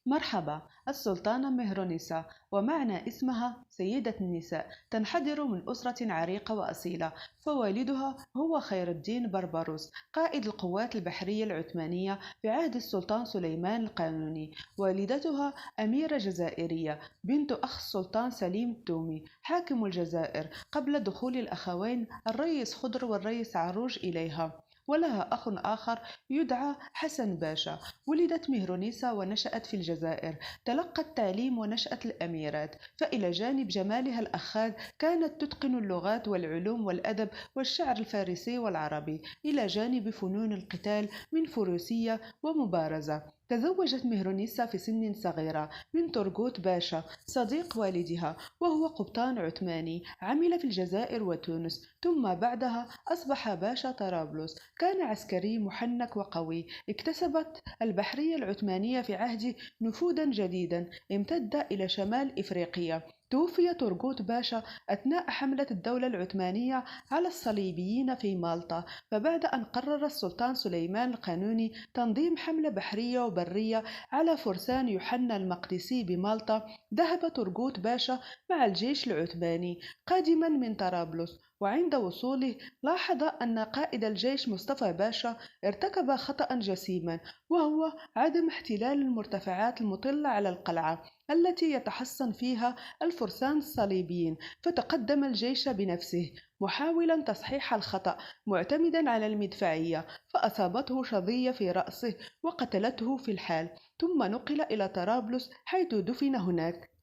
مرحبا. السلطانة مهرونيسا، ومعنى اسمها سيدة النساء، تنحدر من أسرة عريقة وأصيلة، فوالدها هو خير الدين بربروس قائد القوات البحرية العثمانية في عهد السلطان سليمان القانوني. والدتها أميرة جزائرية بنت أخ السلطان سليم التومي حاكم الجزائر قبل دخول الأخوين الريس خضر والريس عروج إليها. ولها أخ آخر يدعى حسن باشا. ولدت مهرونيسا ونشأت في الجزائر، تلقت تعليم ونشأت الأميرات، فإلى جانب جمالها الأخاذ كانت تتقن اللغات والعلوم والأدب والشعر الفارسي والعربي، إلى جانب فنون القتال من فروسية ومبارزة. تزوجت مهرونيسا في سن صغيرة من ترغوت باشا صديق والدها، وهو قبطان عثماني عمل في الجزائر وتونس، ثم بعدها أصبح باشا طرابلس. كان عسكري محنك وقوي، اكتسبت البحرية العثمانية في عهده نفوذا جديدا امتد إلى شمال إفريقيا. توفي تورغوت باشا أثناء حملة الدولة العثمانية على الصليبيين في مالطا، فبعد أن قرر السلطان سليمان القانوني تنظيم حملة بحرية وبرية على فرسان يوحنا المقدسي بمالطا، ذهب تورغوت باشا مع الجيش العثماني قادما من طرابلس. وعند وصوله لاحظ أن قائد الجيش مصطفى باشا ارتكب خطأ جسيما، وهو عدم احتلال المرتفعات المطلة على القلعة التي يتحصن فيها الفرسان الصليبيين، فتقدم الجيش بنفسه محاولا تصحيح الخطأ معتمدا على المدفعية، فأصابته شظية في رأسه وقتلته في الحال، ثم نقل إلى طرابلس حيث دفن هناك.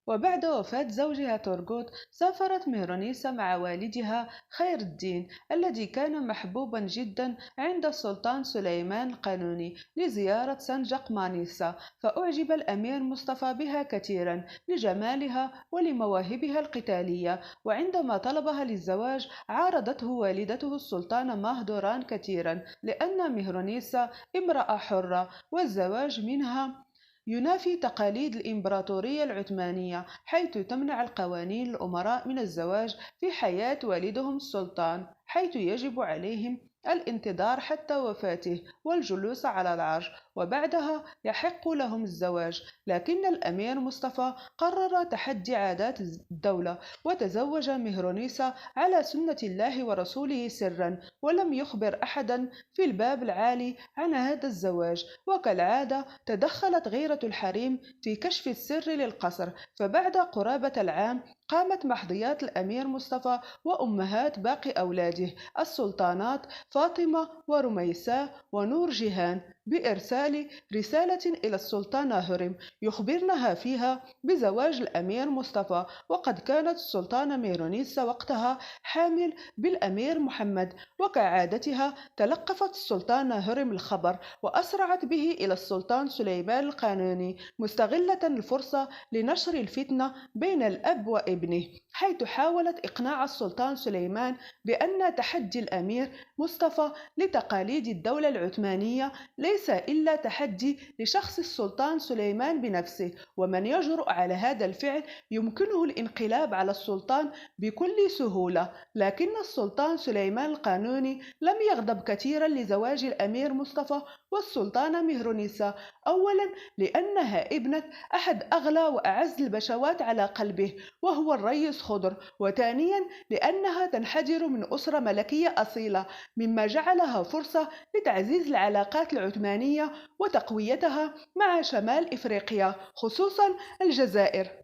وبعد وفاة زوجها تورغوت سافرت مهرونيسا مع والدها خير الدين الذي كان محبوبا جدا عند السلطان سليمان القانوني لزيارة سنجق مانيسا، فأعجب الأمير مصطفى بها كثيرا لجمالها ولمواهبها القتالية. وعندما طلبها للزواج عارضته والدته السلطانة ماهدوران كثيرا، لأن مهرونيسا امرأة حرة والزواج منها ينافي تقاليد الإمبراطورية العثمانية، حيث تمنع القوانين الأمراء من الزواج في حياة والدهم السلطان، حيث يجب عليهم الانتظار حتى وفاته والجلوس على العرش، وبعدها يحق لهم الزواج. لكن الأمير مصطفى قرر تحدي عادات الدولة، وتزوج مهرونيسا على سنة الله ورسوله سرا، ولم يخبر أحدا في الباب العالي عن هذا الزواج. وكالعادة تدخلت غيرة الحريم في كشف السر للقصر، فبعد قرابة العام قامت محظيات الأمير مصطفى وأمهات باقي أولاده السلطانات فاطمة ورميساء ونور جيهان بإرسال رسالة إلى السلطانة هرم يخبرنها فيها بزواج الأمير مصطفى، وقد كانت السلطانة ميرونيسا وقتها حامل بالأمير محمد. وكعادتها تلقفت السلطانة هرم الخبر وأسرعت به إلى السلطان سليمان القانوني، مستغلة الفرصة لنشر الفتنة بين الأب وابنه، حيث حاولت إقناع السلطان سليمان بأن تحدي الأمير مصطفى لتقاليد الدولة العثمانية ليس إلا تحدي لشخص السلطان سليمان بنفسه، ومن يجرؤ على هذا الفعل يمكنه الانقلاب على السلطان بكل سهولة. لكن السلطان سليمان القانوني لم يغضب كثيرا لزواج الأمير مصطفى والسلطانة مهرونيسا، أولا لأنها ابنة أحد أغلى وأعز البشوات على قلبه وهو الريس خضر، وثانيا لأنها تنحدر من أسرة ملكية أصيلة، مما جعلها فرصة لتعزيز العلاقات العثمانية وتقويتها مع شمال إفريقيا خصوصا الجزائر.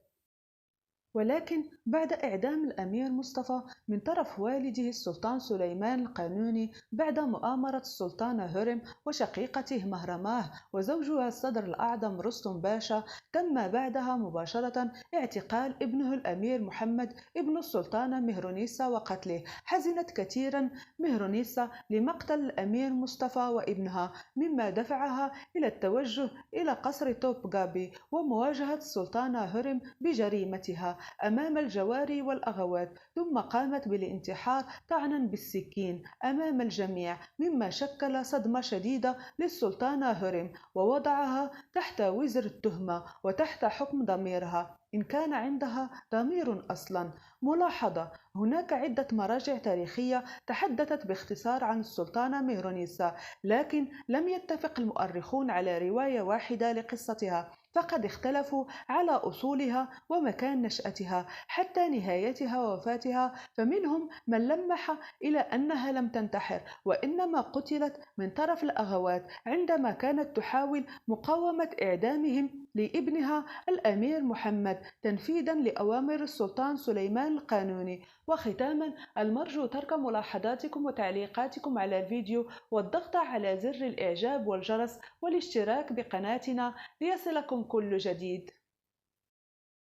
ولكن بعد إعدام الأمير مصطفى من طرف والده السلطان سليمان القانوني بعد مؤامرة السلطانة هرم وشقيقته مهرماه وزوجها الصدر الأعظم رستم باشا، تم بعدها مباشرة اعتقال ابنه الأمير محمد ابن السلطانة مهرونيسا وقتله. حزنت كثيرا مهرونيسا لمقتل الأمير مصطفى وابنها، مما دفعها إلى التوجه إلى قصر توبغابي ومواجهة السلطانة هرم بجريمتها، أمام الجواري والأغوات، ثم قامت بالانتحار طعنا بالسكين أمام الجميع، مما شكل صدمة شديدة للسلطانة هوريم، ووضعها تحت وزر التهمة وتحت حكم ضميرها إن كان عندها ضمير أصلا. ملاحظة: هناك عدة مراجع تاريخية تحدثت باختصار عن السلطانة ميرونيسا، لكن لم يتفق المؤرخون على رواية واحدة لقصتها، فقد اختلفوا على أصولها ومكان نشأتها حتى نهايتها ووفاتها. فمنهم من لمح إلى أنها لم تنتحر، وإنما قتلت من طرف الأغوات عندما كانت تحاول مقاومة إعدامهم لابنها الأمير محمد تنفيذا لأوامر السلطان سليمان القانوني. وختاما، المرجو ترك ملاحظاتكم وتعليقاتكم على الفيديو، والضغط على زر الإعجاب والجرس والاشتراك بقناتنا ليصلكم كل جديد.